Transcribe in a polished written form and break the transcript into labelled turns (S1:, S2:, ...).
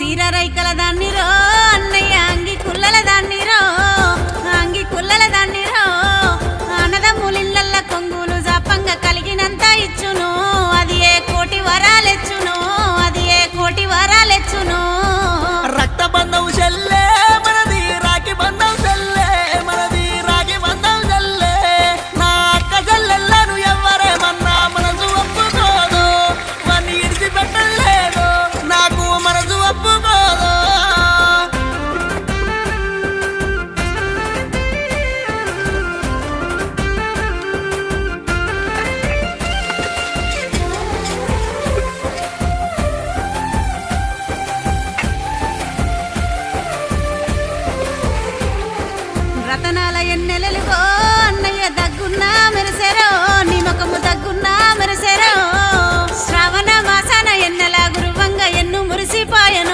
S1: సీర రైకల దాన్నిరో అన్నయ్య అంగి కుల్లల దాన్నిరో అంగి కుల్లల దాన్నిరో అన్నదమ్ములిళ్ళల్ల కొంగులు జాపంగా కలిగినంత ఇచ్చును అది ఏ కోటి వరాలెచ్చును అది ఏ కోటి వరాలెచ్చును
S2: రక్త బంధం చెల్లే మనది రాఖీ బంధం చెల్లే మనది రాఖీ బంధం చెల్లే నా అక్క చెల్లెళ్ళను ఎవ్వరేమన్నా మనసు ఒప్పుకోదు వాన్ని ఇడిచిపెట్టలేదు నాకు మనసు ఒప్పుకోదు
S1: రతనాల ఎన్నెలలుగో అన్నయ్య దగ్గున్నా మెరిసెరో నీ ముఖము దగ్గున్నా మెరిసెరో శ్రావణ మాసాన ఎన్నెల